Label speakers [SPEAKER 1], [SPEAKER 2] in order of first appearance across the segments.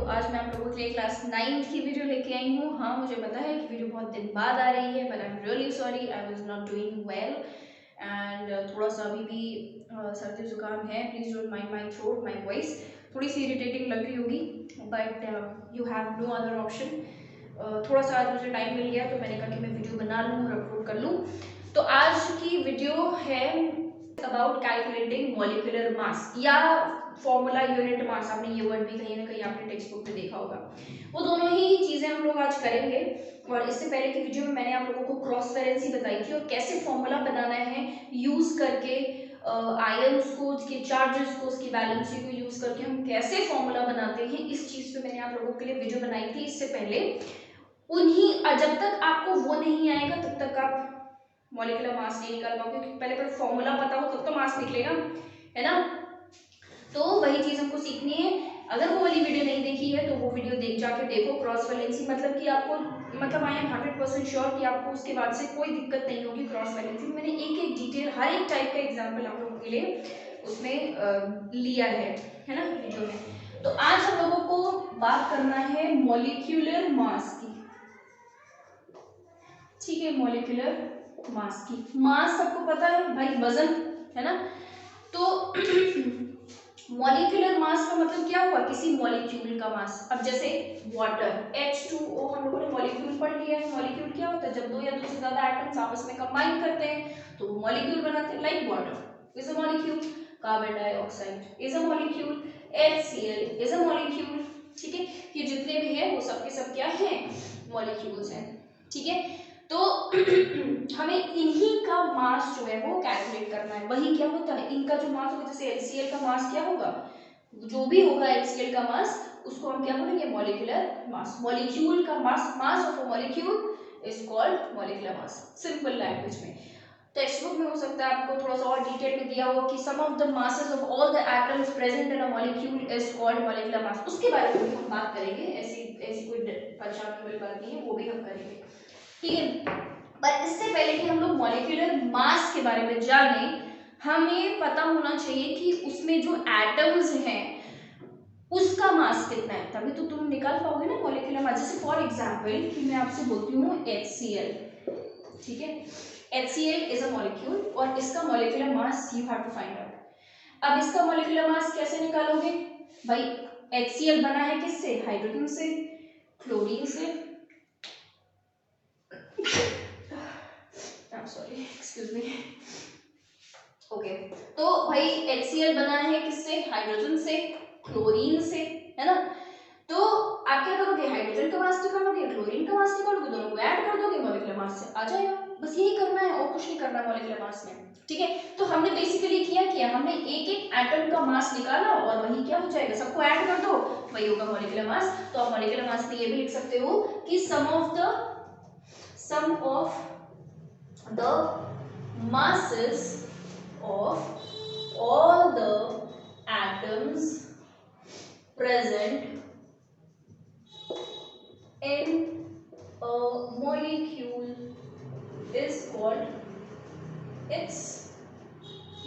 [SPEAKER 1] आज मैं आप लोगों के लिए क्लास 9th की वीडियो लेके आई हूँ। हाँ, मुझे पता है कि वीडियो बहुत दिन बाद आ रही है, but I am really sorry, I was not doing well एंड थोड़ा सा अभी भी सर्दी जुकाम है। Please don't mind my throat, my voice थोड़ी सी इरिटेटिंग लग रही होगी, but you have no other option. थोड़ा सा आज मुझे टाइम मिल गया तो मैंने कहा कि मैं वीडियो बना लूँ और अपलोड कर लूँ। तो आज की वीडियो है अबाउट कैलकुलेटिंग मॉलिक्यूलर मास या फॉर्मूला यूनिट मास। आपने ये वर्ड भी कहीं ना कहीं आपने टेक्स्ट बुक में देखा होगा। वो दोनों ही चीजें हम लोग आज करेंगे। और इससे पहले की वीडियो में मैंने आप लोगों को क्रॉस रेफरेंस बताई थी और कैसे फॉर्मूला बनाना है यूज करके आयंस को, उसके चार्जेस को, उसकी वैलेंसी को यूज करके हम कैसे फॉर्मूला बनाते हैं। इस चीज पे मैंने आप लोगों के लिए वीडियो बनाई थी इससे पहले। उन्हीं जब तक आपको वो नहीं आएगा तब तक आप मॉलिक्यूलर मास नहीं निकाल पाओगे, क्योंकि पहले फॉर्मूला पता हो तब तो मास निकलेगा, है ना। तो वही चीज हमको सीखनी है। अगर वो वाली वीडियो नहीं देखी है तो वो वीडियो जाके देखो, क्रॉस वैलेंसी। मतलब कि आपको, मतलब आई एम 100% श्योर कि आपको उसके बाद से कोई दिक्कत नहीं होगी। क्रॉस वैलेंसी मैंने एक एक डिटेल, हर एक टाइप का एग्जाम्पल आप लोगों के लिए उसमें लिया है ना वीडियो में। तो आज हम लोगों को बात करना है मॉलिक्यूलर मास की, ठीक है। मॉलिक्यूलर मास की, मास सबको पता है भाई, वजन, है ना। तो मॉलिक्यूलर मास का मतलब क्या हुआ, किसी मॉलिक्यूल का मास। अब जैसे वाटर H2O हम लोगों ने मॉलिक्यूल पढ़ लिया है। मॉलिक्यूल क्या होता है, जब दो या दो से ज्यादा एटम्स आपस में कंबाइन करते हैं तो मॉलिक्यूल बनाते हैं। Like water is a molecule, carbon dioxide is a molecule, HCl is a molecule, ठीक है। ये जितने भी है वो सबके सब क्या है, मॉलिक्यूल्स हैं, ठीक है। तो हमें इन्हीं का मास जो है वो कैलकुलेट करना है। वही क्या होता है, इनका जो मास होगा, जैसे HCl का मास क्या होगा, जो भी होगा HCl का मास, उसको हम क्या बोलेंगे, मॉलिक्यूलर मास। मॉलिक्यूल का mass, mass of a molecule is called molecular mass, simple language में। टेक्स्ट बुक में हो सकता है आपको थोड़ा सा और डिटेल में दिया हो कि sum of the masses of all the atoms present in a molecule is called molecular mass. उसके बारे में भी हम बात करेंगे, ऐसी ऐसी कोई परेशान वाली बात नहीं है, वो भी हम करेंगे, ठीक है। पर इससे पहले कि हम लोग मॉलिक्यूलर मास के बारे में जाने, हमें पता होना चाहिए कि उसमें जो एटम्स हैं उसका मास कितना है, तभी तो तुम निकाल पाओगे ना मॉलिक्यूलर मास। जैसे फॉर एग्जांपल कि मैं आपसे बोलती हूँ HCl, ठीक है। HCl इज अ मॉलिक्यूल और इसका molecular mass you have to find out. अब इसका मॉलिक्यूलर मास कैसे निकालोगे भाई, HCl बना है किससे, हाइड्रोजन से, क्लोरीन से, सॉरी एक्सक्यूज मी, ओके। तो भाई HCl बना है किससे, हाइड्रोजन से, क्लोरीन से, है ना। तो आप क्या करोगे, हाइड्रोजन का मास निकालोगे, क्लोरीन का मास निकालोगे, दोनों को ऐड कर दोगे, मॉलिक्यूलर मास से आ जाएगा। बस यही करना है और कुछ नहीं करना मॉलिक्यूलर मास में, ठीक है। तो हमने बेसिकली किया हमने एक एक एटम का मास निकाला और वही क्या हो जाएगा, सबको ऐड कर दो, वही होगा मॉलिक्यूलर मास। तो आप मॉलिक्यूलर मास में ये भी लिख सकते हो कि sum of the masses of all the atoms present in a molecule is called its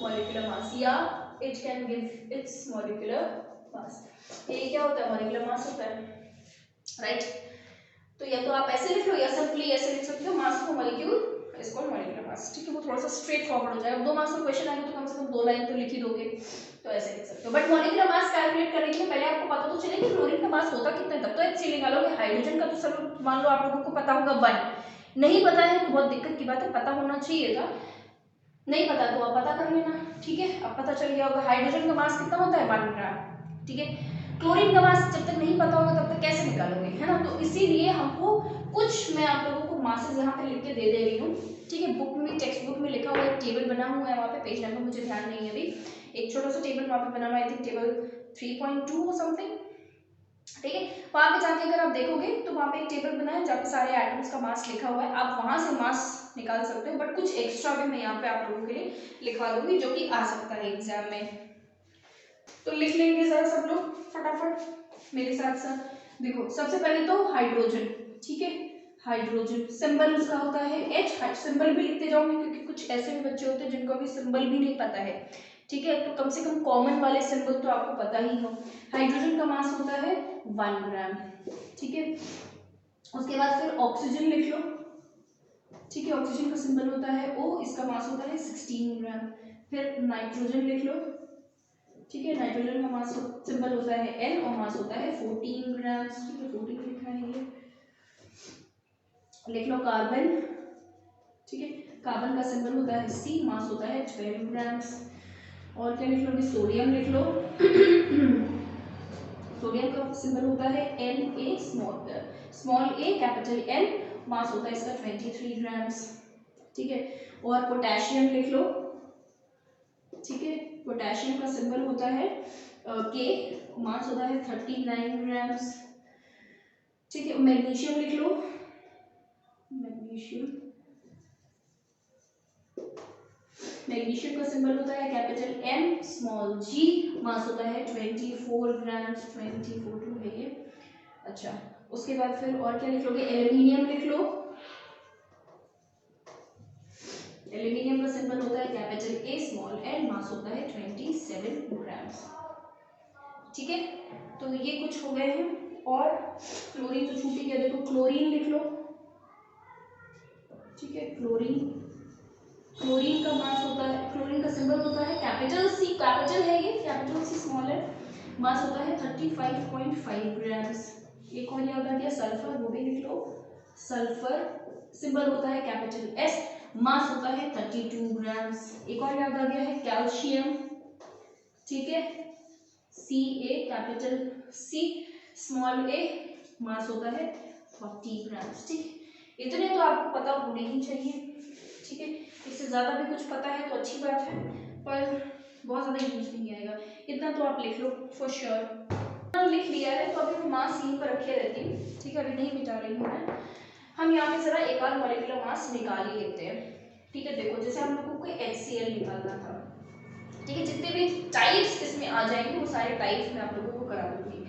[SPEAKER 1] molecular mass, या it can give its molecular mass। ये क्या होता है, molecular mass होता है, राइट। तो या तो आप ऐसे लिख लो या सिंपली ऐसे लिख सकते हो, mass of molecule is called molecular मास, ठीक है। वो थोड़ा सा स्ट्रेट फॉरवर्ड हो जाएगा। 2 मार्क्स का क्वेश्चन आएगा तो कम से कम 2 लाइन तो लिख ही दोगे, तो ऐसे लिख सकते हो। बट मॉलिक्यूलर मास कैलकुलेट करने के लिए पहले आपको पता तो चले कि क्लोरीन का मास होता कितना है, तब तो HCl निकालोगे। हाइड्रोजन का तो सब मान लो आप लोगों को पता होगा 1, नहीं पता है तो बहुत दिक्कत की बात है, पता होना चाहिए था। नहीं पता तो आप पता कर लेना, ठीक है। अब पता चल गया होगा हाइड्रोजन का मास कितना होता है, 1 ग्राम, ठीक है। क्लोरीन का मास जब तक नहीं पता होगा तब तक कैसे निकालोगे, है ना। तो इसीलिए हमको कुछ, मैं आप लोगों को मासेस यहाँ पे लिख के दे रही हूँ, ठीक है। बुक में, टेक्स्ट बुक में लिखा हुआ एक टेबल बना हुआ है, वहाँ पे पेज नंबर मुझे ध्यान नहीं है अभी, एक छोटा सा टेबल वहाँ पे बना हुआ है, आई थिंक टेबल 3.2 हो समथिंग, ठीक है। वहाँ पे जाके अगर आप देखोगे तो वहाँ पे एक टेबल बना है जहाँ पे सारे एटम्स का मास लिखा हुआ है, आप वहाँ से मास निकाल सकते हो। बट कुछ एक्स्ट्रा भी मैं यहाँ पे आप लोगों के लिए लिखवा दूंगी जो कि आ सकता है एग्जाम में। तो लिख लेंगे जरा सब लोग फटाफट मेरे साथ साथ। देखो सबसे पहले तो हाइड्रोजन, ठीक है। हाइड्रोजन सिंबल उसका होता है H, सिंबल भी लिखते जाओगे क्योंकि कुछ ऐसे भी बच्चे होते हैं जिनको अभी सिंबल भी नहीं पता है, ठीक है। तो कम से कम कॉमन वाले सिंबल तो आपको पता ही हो। हाइड्रोजन का मास होता है 1 ग्राम। ठीक है, उसके बाद फिर ऑक्सीजन लिख लो। ठीक है, ऑक्सीजन का सिंबल होता है O, इसका मास होता है 16 ग्राम। फिर नाइट्रोजन लिख लो। ठीक है, नाइट्रोजन का मास सिंबल होता है N और मास होता है 14 ग्राम। ठीक है, 14 लिखा है ये। लिख लो कार्बन। ठीक है, कार्बन का सिंबल होता है C, मास होता है 12 ग्राम्स। और क्या लिख लोगे, सोडियम लिख लो। सोडियम का सिंबल होता है Na, small a capital N, मास होता है इसका 23 ग्राम्स। ठीक है, और पोटेशियम लिख लो। ठीक है, पोटेशियम का सिंबल होता है K, मास होता है 39 ग्राम्स। ठीक है, मैग्नीशियम लिख लो। मैग्नीशियम का सिंबल होता है कैपिटल M, स्मॉल g, मास होता है 24 ग्राम्स। 24 है ये। अच्छा, उसके बाद फिर और क्या लिख लोगे, एल्यूमिनियम लिख लो। एल्यूमिनियम का सिंबल होता है कैपिटल A, स्मॉल n, मास होता है 27 ग्राम्स। ठीक है, तो ये कुछ हो गए हैं। और क्लोरीन तो छूट गया, देखो क्लोरीन लिख लो। ठीक है, क्लोरीन, क्लोरीन का मास होता है, क्लोरीन का सिंबल होता है कैपिटल C, कैपिटल है ये, कैपिटल C स्मॉल है, मास होता है 35.5 ग्राम्स। एक और याद आ गया, सल्फर, वो भी लिख लो। सल्फर सिंबल होता है कैपिटल S, मास होता है 32 ग्राम्स। एक और याद आ गया है, कैल्शियम। ठीक है, Ca capital C, small a, मास होता है 40 ग्राम्स। ठीक, इतने तो आपको पता होने ही चाहिए। ठीक है, इससे ज़्यादा भी कुछ पता है तो अच्छी बात है, पर बहुत ज़्यादा यूज नहीं आएगा। इतना तो आप लिख लो फॉर श्योर। लिख लिया है तो अभी मैं मास यहीं पर रखे रहती हूँ। ठीक है, अभी नहीं मिटा रही हूँ मैं। हम यहाँ पे ज़रा एक आध मॉलिक्यूलर मास निकाल ही लेते हैं। ठीक है, देखो जैसे हम लोगों को HCl निकालना था। ठीक है, जितने भी टाइप्स इसमें आ जाएंगे वो सारे टाइप्स मैं आप लोगों को करा दूंगी।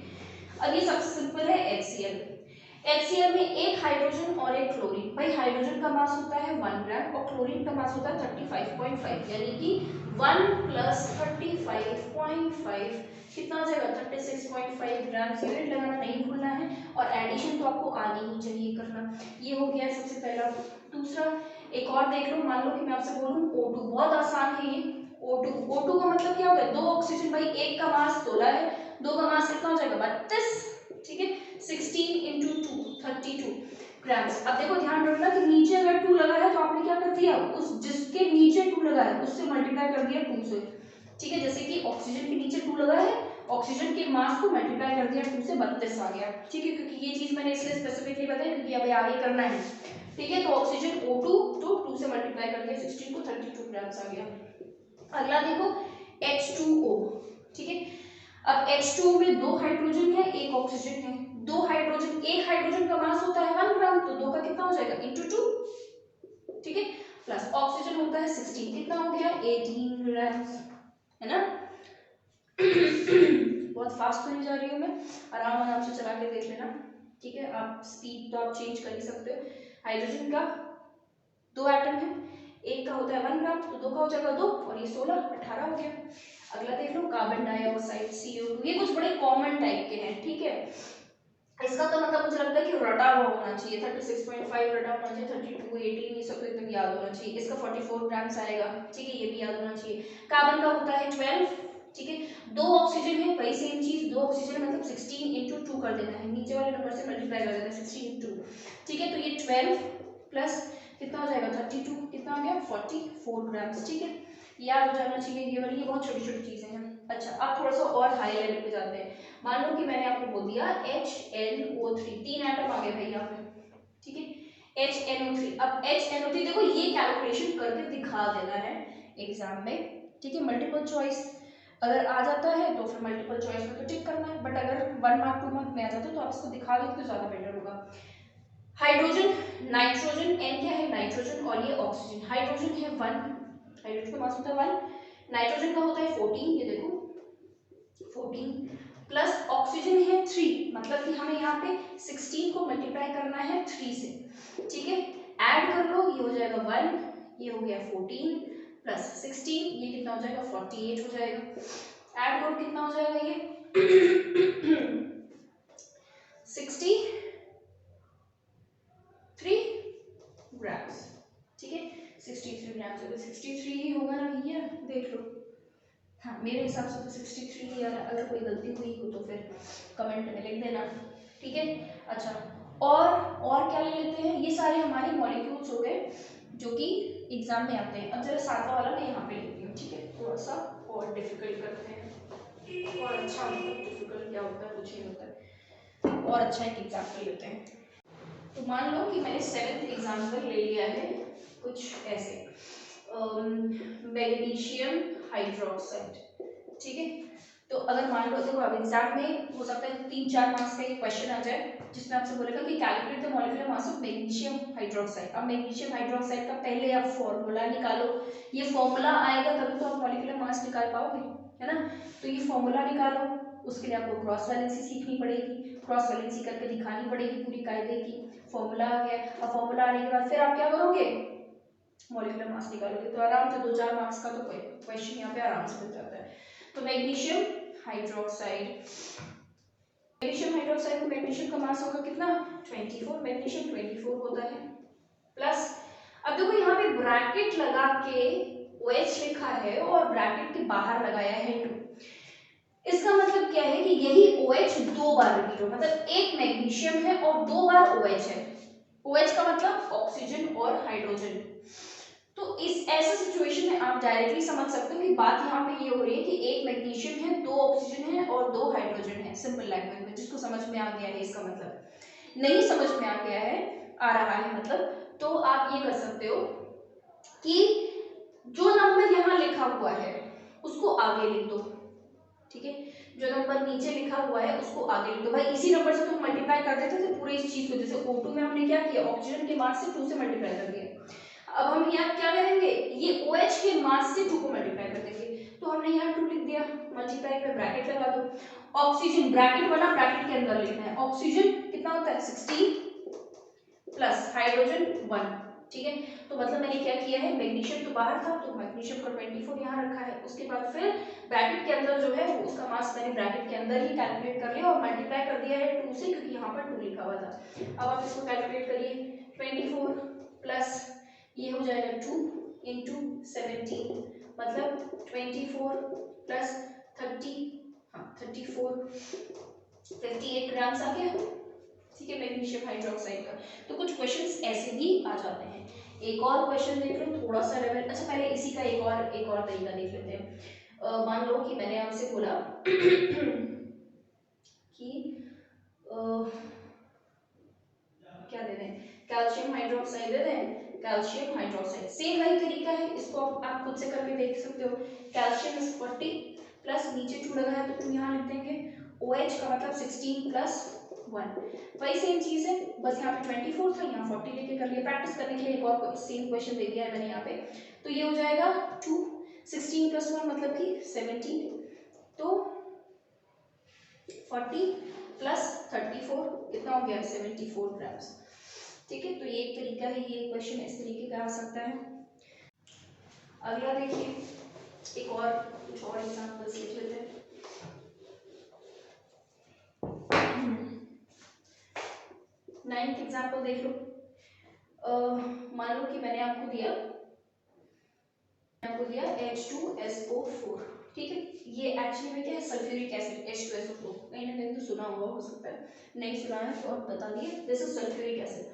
[SPEAKER 1] अब ये सबसे सिंपल है HCl। HCl में एक हाइड्रोजन और एक क्लोरीन। भाई हाइड्रोजन का मास होता है 1 ग्राम और क्लोरीन का मास होता है 35.5, यानी कि 1 + 35.5 कितना हो जाएगा, 36.5 ग्राम। यूनिट लगाना नहीं भूलना है और एडिशन तो आपको आनी ही चाहिए करना। ये हो गया सबसे पहला। दूसरा एक और देख लो, मान लो कि मैं आपसे बोलूं O2, बहुत आसान है ये। O2 का मतलब क्या होगा, 2 ऑक्सीजन। भाई एक का मास 16 है, 2 का मास कितना हो जाएगा, 32। ठीक है, 16 × 2 32 ग्राम्स। अब देखो ध्यान रखना कि नीचे अगर 2 लगा है तो आपने क्या कर दिया, उस जिसके नीचे 2 लगा है उससे मल्टीप्लाई कर दिया 2 से। ठीक है, जैसे कि ऑक्सीजन के नीचे 2 लगा है, ऑक्सीजन के मास को मल्टीप्लाई कर दिया 2 से, 32 आ गया। ठीक है, क्योंकि ये चीज मैंने इसलिए स्पेसिफिकली बताई क्योंकि अभी आगे करना है। ठीक है, तो ऑक्सीजन O2 तो 2 से मल्टीप्लाई कर दिया 16 को, 32 ग्राम्स आ गया। अगला देखो H2O। ठीक है, अब H2O में 2 हाइड्रोजन है, एक ऑक्सीजन है। 2 हाइड्रोजन, एक हाइड्रोजन का मास होता है 1 ग्राम, तो 2 का कितना हो जाएगा, × 2। ठीक है, प्लस ऑक्सीजन होता है 16, कितना हो गया, 18 ग्राम, है ना। बहुत फास्ट होने जा रही हूँ मैं, आराम से चला के देख लेना। ठीक है, आप स्पीड तो आप चेंज कर ही सकते हो। हाइड्रोजन का 2 एटम है, एक का होता है 1 ग्राम, तो 2 का हो जाएगा 2 और ये 16, 18 हो गया। अगला देख लो, कार्बन डाइऑक्साइड CO2। ये कुछ बड़े कॉमन टाइप के हैं। ठीक है, इसका तो मतलब मुझे लगता है कि रटा हुआ होना चाहिए, 36.5 रटा होना चाहिए, 32 18 ये सब तो एकदम याद होना चाहिए। इसका 44 ग्राम्स आएगा। ठीक है, ये भी याद होना चाहिए। कार्बन का होता है 12। ठीक है, 2 ऑक्सीजन है, वही सेम चीज, 2 ऑक्सीजन मतलब 16 × 2 कर देना है, नीचे वाले नंबर से मल्टीप्लाई कर देना है 16 × 2। ठीक है, तो ये 12 प्लस कितना हो जाएगा, 32, कितना हो गया, 44 ग्राम्स। ठीक है, याद हो जाना चाहिए ये वाली, ये बहुत छोटी छोटी चीजें हैं। अच्छा, अब थोड़ा सा और हाई लेवल पे जाते हैं। मान लो कि मैंने आपको बोल दिया HNO3, 3 एटम आ गए भाई यहाँ पे। ठीक है, HNO3। अब HNO3 देखो ये कैलकुलेशन करके दिखा देना है एग्जाम में। ठीक है, मल्टीपल चॉइस अगर आ जाता है तो फिर मल्टीपल चॉइस में तो टिक करना है, बट अगर 1 मार्क 2 मार्क में आ जाता है तो आप इसको दिखा दो तो ज्यादा बेटर होगा। हाइड्रोजन, नाइट्रोजन, N क्या है, नाइट्रोजन, और ये ऑक्सीजन। हाइड्रोजन है 1, हाइड्रोजन का मास होता है 1, नाइट्रोजन का होता है 14, ये देखो 14, प्लस ऑक्सीजन है 3, मतलब कि हमें यहाँ पे 16 को मल्टीप्लाई करना है 3 से। ठीक है, ऐड कर लो, ये हो जाएगा 1, ये हो गया 14 प्लस 16, ये कितना हो जाएगा, 48 हो जाएगा। ऐड करो, कितना हो जाएगा ये देख लो। हाँ मेरे हिसाब से तो 63 यार, अगर कोई गलती हुई हो तो फिर कमेंट में लिख देना, ठीक है। अच्छा और क्या ले लेते हैं, ये सारे हमारे मॉलिक्यूल्स हो गए जो कि एग्जाम में आते हैं। अब जरा सातवां वाला मैं यहाँ पे लिखती हूँ, ठीक है, थोड़ा सा और डिफिकल्ट करते हैं। और अच्छा मतलब डिफिकल्ट क्या होता है, कुछ नहीं होता है, और अच्छा एक एग्जाम्पल लेते हैं। तो मान लो कि मैंने 7th एग्जाम्पल ले लिया है कुछ ऐसे, मैग्नीशियम हाइड्रोक्साइड, ठीक है। तो अगर मान लो देखो अब एग्जाम में हो सकता है 3-4 मार्क्स का ये क्वेश्चन आ जाए जिसमें आपसे बोलेगा कि calculate the molecular mass of magnesium hydroxide. अब मैग्नीशियम हाइड्रोक्साइड का पहले आप फॉर्मूला निकालो, ये फॉर्मूला आएगा तभी तो आप मॉलिक्यूलर मास निकाल पाओगे, है ना। तो ये फॉर्मूला निकालो, उसके लिए आपको क्रॉस वैलेंसी सीखनी पड़ेगी, क्रॉस वैलेंसी करके दिखानी पड़ेगी पूरी कायदे की। फॉर्मूला आ गया, अब फॉर्मूला आने के बाद फिर आप क्या करोगे, मॉलिक्यूलर मास निकालोगे। तो आराम से 2-4 मार्क्स का तो क्वेश्चन यहाँ पे आराम से बन जाता है। तो मैग्नीशियम हाइड्रोक्साइड, मैग्नीशियम हाइड्रोक्साइड में मैग्नीशियम का मास होगा कितना 24, मैग्नीशियम 24 होता है, प्लस अब देखो यहाँ पे ब्रैकेट लगा के OH लिखा है और ब्रैकेट के बाहर लगाया है 2। इसका मतलब क्या है कि यही OH 2 बार रिपीट हो, मतलब एक मैग्नीशियम है और 2 बार OH है। OH का मतलब ऑक्सीजन और हाइड्रोजन। तो इस ऐसे सिचुएशन में आप डायरेक्टली समझ सकते हो कि बात यहाँ पे ये हो रही है कि एक मैग्नीशियम है, 2 ऑक्सीजन है और 2 हाइड्रोजन है, सिंपल लैंग्वेज में, जिसको समझ में आ गया है इसका मतलब। नहीं समझ में आ गया है, आ रहा है मतलब, तो आप ये कर सकते हो कि जो नंबर यहाँ लिखा हुआ है उसको आगे लिख दो, ठीक है। जो नंबर नीचे लिखा हुआ है उसको आगे लिख दो। भाई इसी नंबर से तुम मल्टीप्लाई कर देते थे पूरे इस चीज को, जैसे O2 में हमने क्या किया, ऑक्सीजन के मास से 2 से मल्टीप्लाई कर दिया। अब हम यहाँ क्या करेंगे, ये OH के मास से 2 को मल्टीप्लाई कर देंगे। तो हमने यहाँ 2 लिख दिया, मल्टीप्लाई पे ब्रैकेट लगा दो, ऑक्सीजन ब्रैकेट बना, ब्रैकेट के अंदर लिखना है, ऑक्सीजन कितना होता है 16 प्लस हाइड्रोजन 1, ठीक है। तो मतलब मैंने क्या किया है, मैग्नीशियम तो बाहर था तो मैग्नीशियम का 24 यहाँ रखा है, उसके बाद फिर ब्रैकेट के अंदर जो है वो उसका मास मैंने ब्रैकेट के अंदर ही कैलकुलेट कर लिया और मल्टीप्लाई कर दिया है 2 से, क्योंकि यहाँ पर 2 लिखा हुआ था। अब आप इसको कैलकुलेट करिए, 24 प्लस ये हो जाएगा 2 इंटू 17, मतलब 24 प्लस 30, हाँ 34, 58 ग्राम्स आ गया, ठीक है, मैग्नीशियम हाइड्रोक्साइड का। तो कुछ क्वेश्चंस ऐसे भी आ जाते हैं। एक और क्वेश्चन देख लो, थोड़ा सा लेवल, अच्छा पहले इसी का एक और तरीका देख लेते हैं। मान लो कि मैंने आपसे बोला कि क्या दे दें, कैल्शियम हाइड्रोक्साइड दे दें, कैल्शियम हाइड्रोक्साइड, सेम वही तरीका है, इसको आप खुद से करके देख सकते हो। कैल्शियम इज 40 प्लस नीचे 2 लगा है तो तुम यहाँ लिख देंगे, OH का मतलब 16 प्लस 1, वही सेम चीज है, बस यहाँ पे 24 था, यहाँ 40 लेके कर लिया। प्रैक्टिस करने के लिए एक और सेम क्वेश्चन दे दिया है मैंने यहाँ पे, तो ये हो जाएगा 2, 16 प्लस 1 मतलब कि 17, तो 40 प्लस 34 कितना हो गया 74 ग्राम्स, ठीक है। तो ये एक तरीका है, ये क्वेश्चन इस तरीके का आ सकता है। अगला देखिए, एक और कुछ और एग्जांपल्स लिख लेते हैं। 9th एग्जांपल देख लो। मान लो कि मैंने आपको दिया H2SO4, ठीक है। ये एक्चुअली में क्या है, सल्फ्यूरिक एसिड H2SO4, कहीं ना कहीं तो सुना हुआ हो सकता है, नहीं सुना है तो आप बता दिए, दिस इज सल्फ्यूरिक एसिड।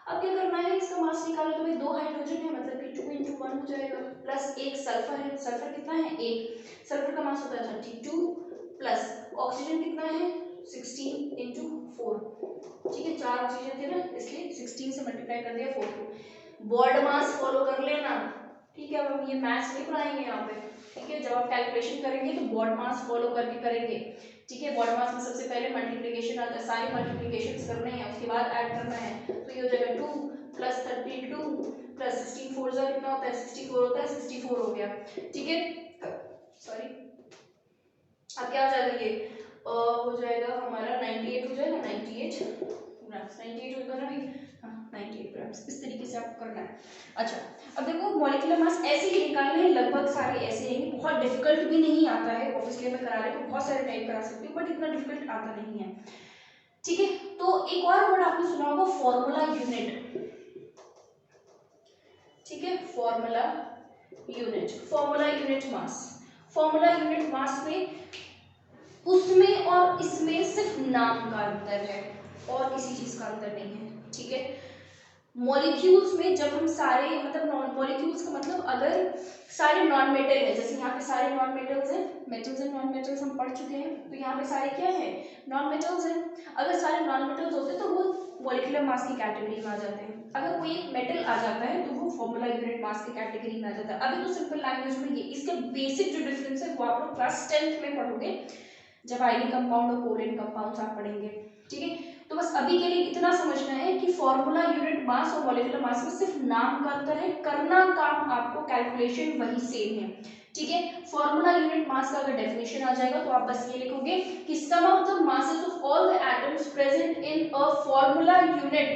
[SPEAKER 1] अब क्या करना है, इसका मास निकालो, तो भाई 2 हाइड्रोजन है मतलब कि 2 × 1 हो जाएगा, प्लस एक सल्फर है, सल्फर कितना है 1, सल्फर का मास होता है 32, प्लस ऑक्सीजन कितना है 16 × 4, ठीक है, 4 ऑक्सीजन थे ना इसलिए 16 से मल्टीप्लाई कर दिया 4 को। बॉड मास फॉलो कर लेना, ठीक है। अब हम ये मैथ्स नहीं बनाएंगे यहाँ पे, ठीक है, जब आप कैलकुलेशन करेंगे तो बॉड मास फॉलो करके करेंगे, ठीक है। बॉड मास में सबसे पहले मल्टीप्लिकेशन आता है, सारे मल्टीप्लिकेशंस करने हैं, उसके बाद ऐड करना है, तो ये हो जाएगा 2 प्लस 32 प्लस 16 4 जा कितना होता है 64 होता है, 64 हो गया, ठीक है। सॉरी, अब क्या हो जाएगा, ये हो जाएगा हमारा 98 हो जाएगा, 98 ग्राम्स, 98 होगा ना भाई, हाँ 98 ग्राम्स, इस तरीके से आपको करना है। अच्छा अब देखो मॉलिक्यूलर मास ऐसे ही निकालने हैं, लगभग सारे ऐसे हैं, बहुत डिफिकल्ट भी नहीं आता है, ऑब्वियसली मैं करा रही हूँ बहुत सारे टाइप करा सकती हूँ बट इतना डिफिकल्ट आता नहीं है, ठीक है। तो एक और वर्ड आपने सुना होगा फॉर्मूला यूनिट, ठीक है, फॉर्मूला यूनिट, फॉर्मूला यूनिट मास। फॉर्मूला यूनिट मास में उसमें और इसमें सिर्फ नाम का अंतर है और किसी चीज का अंतर नहीं है, ठीक है। मॉलिक्यूल्स में जब हम सारे मतलब मॉलिक्यूल्स का मतलब अगर सारे नॉन मेटल है, जैसे यहाँ पे सारे नॉन मेटल्स हैं, मेटल्स एंड नॉन मेटल्स हम पढ़ चुके हैं, तो यहाँ पे सारे क्या है, नॉन मेटल्स हैं। अगर सारे नॉन मेटल्स होते तो वो मॉलिक्यूलर मास की कैटेगरी में आ जाते हैं। अगर कोई एक मेटल आ जाता है तो वो फॉर्मूला यूनिट मास की कैटेगरी में आ जाता है। अभी तो सिंपल लैंग्वेज में ये इसके बेसिक जो डिफरेंस है वो आप लोग क्लास 10th में पढ़ोगे, जब आयनिक कंपाउंड और कोवलेंट कंपाउंड्स आप पढ़ेंगे, ठीक है। तो बस अभी के लिए इतना समझना है कि फॉर्मूला यूनिट मास और मॉलिक्यूलर मास में सिर्फ नाम का अंतर है, करना काम आपको कैलकुलेशन वही सेम है, ठीक है। फॉर्मूला यूनिट मास का अगर डेफिनेशन आ जाएगा तो आप बस ये लिखोगे कि sum of the masses of all the atoms present in a formula unit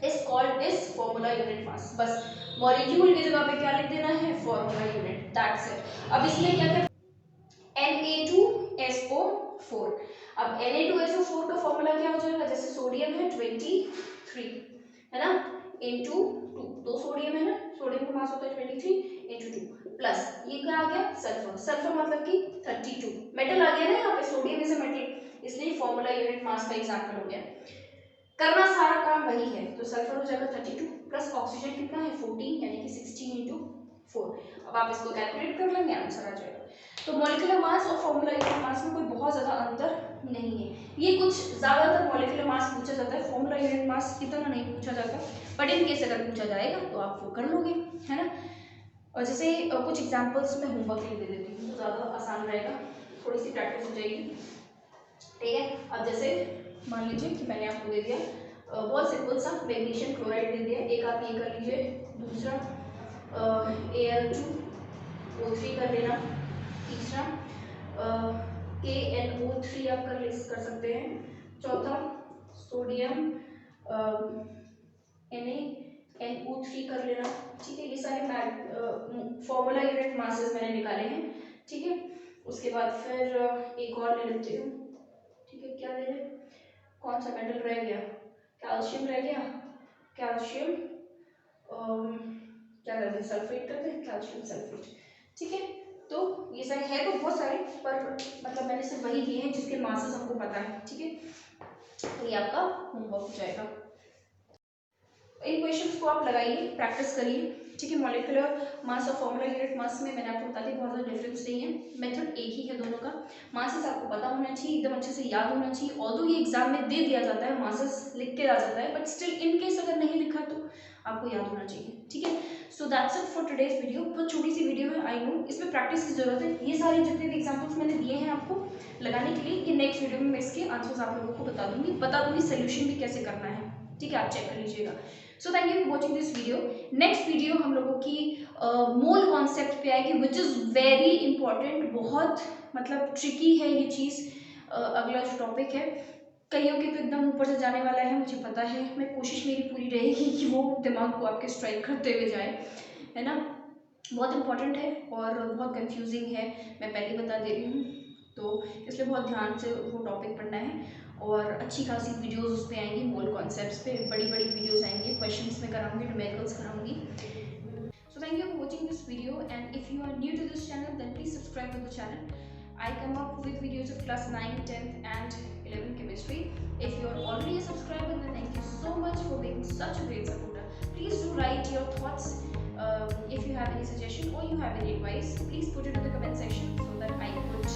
[SPEAKER 1] is called is formula unit mass. बस मॉलिक्यूल की जगह पे क्या लिख देना है, फॉर्मूला यूनिट, दैट्स इट। अब इसमें क्या क्या, Na2SO4। अब Na2SO4 का फॉर्मूला क्या हो जाएगा, जैसे सोडियम है 23 है ना, इंटू 2, दो सोडियम है ना, सोडियम का मास होता है 23 इंटू 2 प्लस ये क्या आ गया, सल्फर। सल्फर मतलब कि 32 मेटल आ गया ना यहाँ पे, सोडियम इज अ मेटल, इसलिए फॉर्मूला यूनिट मास का एग्जांपल हो गया। करना सारा काम वही है, तो सल्फर हो जाएगा 32 प्लस ऑक्सीजन कितना है 14 यानी कि 16 इंटू 4। अब आप इसको कैलकुलेट कर लेंगे, आंसर आ जाएगा। तो मॉलिक्यूलर मास और फॉर्मूला यूनिट मास में कोई बहुत ज़्यादा अंतर नहीं है। ये कुछ ज़्यादातर मॉलिक्यूलर मास पूछा जाता है, फॉर्मूला यूनिट मास इतना नहीं पूछा जाता, बट इन केस अगर पूछा जाएगा तो आप वो कर लोगे, है ना। और जैसे कुछ एग्जाम्पल्स में होमवर्क के लिए दे देती हूँ तो ज़्यादा आसान रहेगा, थोड़ी सी प्रैक्टिस हो जाएगी, ठीक है। अब जैसे मान लीजिए कि मैंने आपको दे दिया बहुत सिंपल सा मैग्नीशियम क्लोराइड दे दिया, एक आप ये कर लीजिए, दूसरा Al2O3 कर लेना, तीसरा KNO3 आप कर सकते हैं, चौथा सोडियम NaNO3 कर लेना, ठीक है। ये सारे फॉर्मूला यूनिट मासेस मैंने निकाले हैं, ठीक है। उसके बाद फिर एक और ले लेते हूँ, ठीक है। क्या ले लें, कौन सा मेटल रह गया, कैल्शियम रह गया, कैल्शियम क्या करते हैं, सल्फेट करते हैं, कैल्शियम सल्फेट, ठीक है। तो ये सारे है तो बहुत सारे, पर मतलब मैंने सिर्फ वही किए हैं जिसके मासेस हमको पता है, ठीक है। तो ये आपका होमवर्क हो जाएगा। इन क्वेश्चंस को आप लगाइए, प्रैक्टिस करिए, ठीक है। मॉलिक्यूलर मास और फॉर्मूला यूनिट मास में मैंने आपको बता दिया बहुत ज़्यादा डिफरेंस नहीं है, मेथड एक ही है दोनों का। मासेस आपको पता होना चाहिए, एकदम अच्छे से याद होना चाहिए, ऑल्दो ये एग्जाम में दे दिया जाता है, मासेस लिख के आ जाता है, बट स्टिल इन केस अगर नहीं लिखा तो आपको याद होना चाहिए, ठीक है। So that's it for today's video. बहुत छोटी सी वीडियो है, आई नो, इसमें प्रैक्टिस की जरूरत है। ये सारे जितने भी एग्जाम्पल्स मैंने दिए हैं आपको लगाने के लिए, ये नेक्स्ट वीडियो में मैं इसके आंसर्स आप लोगों को बता दूंगी सोल्यूशन भी कैसे करना है, ठीक है। आप चेक कर लीजिएगा। So thank you for watching this video. Next video हम लोगों की मोल कॉन्सेप्ट पे आएगी, विच इज़ वेरी इंपॉर्टेंट, बहुत मतलब ट्रिकी है ये चीज़। अगला जो टॉपिक है कईयों के तो एकदम ऊपर से जाने वाला है, मुझे पता है, मैं कोशिश मेरी पूरी रहेगी कि वो दिमाग को आपके स्ट्राइक करते हुए जाए, है ना। बहुत इंपॉर्टेंट है और बहुत कंफ्यूजिंग है, मैं पहले बता दे रही हूँ, तो इसलिए बहुत ध्यान से वो टॉपिक पढ़ना है। और अच्छी खासी वीडियोस उस पर आएंगी, मोल कॉन्सेप्ट्स पे बड़ी बड़ी वीडियोस आएंगी, क्वेश्चंस में कराऊंगी, numericals कराऊंगी। So thank you for watching this video, and if you are new to this channel then please subscribe to the channel. I come up with videos of class 9, 10th and 11th chemistry. If you are already a subscriber then thank you so much for being such a great supporter. Please do write your thoughts. If you have any suggestion or you have any advice, please put it in the comment section so that I could